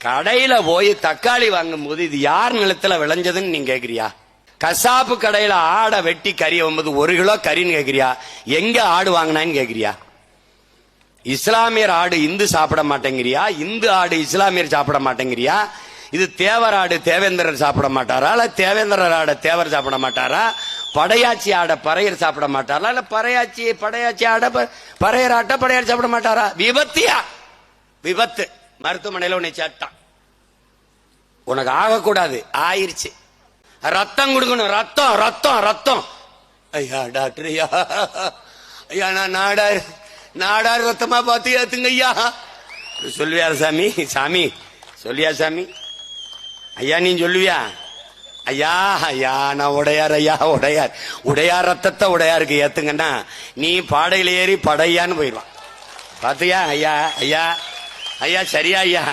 கடையில போய் தக்காளி வாங்கும் போது இது யார் நிலத்துல விளைஞ்சதுன்னு நீங்க கேக்குறியா? கசாப்பு கடையில ஆடை வெட்டி கறி 1 கிலோ கறின்னு கேக்குறியா? எங்க ஆடு வாங்கினான்னு கேக்குறியா? இஸ்லாமியர் ஆடு இந்து சாப்பிட மாட்டேங்கிறியா? இந்து ஆடு இஸ்லாமியர் சாப்பிட மாட்டேங்கிறியா? இது தேவர் ஆடு தேவேந்திரர் சாப்பிட மாட்டாரா? இல்ல தேவேந்திரர் ஆட தேவர் சாப்பிட மாட்டாரா? படையாச்சி ஆட பறையர் சாப்பிட மாட்டாரா? இல்ல படையாச்சி ஆட பறையர் ஆட்ட படையார் சாப்பிட மாட்டாரா? விபத்தியா? விபத்து. மருத்துவமனையில உன்னை சேட்டான். உனக்கு ஆகக்கூடாது, ஆயிருச்சு. ரத்தம் கொடுக்கணும். ரத்தம் ரத்தம் ரத்தம். ஐயா டாக்டர், ஐயா ஐயா நான் நாடார் ரத்தமா பார்த்து ஏத்துங்க ஐயா. சொல்லுவியார் சாமி? சாமி சொல்லியா சாமி? ஐயா நீ சொல்லுவியா? ஐயா ஐயா நான் உடையார், ஐயா உடையார் ரத்தத்தை உடையாருக்கு ஏத்துங்கன்னா நீ பாடையில ஏறி படையான்னு போயிடுவான். பாத்தியா? ஐயா ஐயா ஐயா சரியா ஐயா?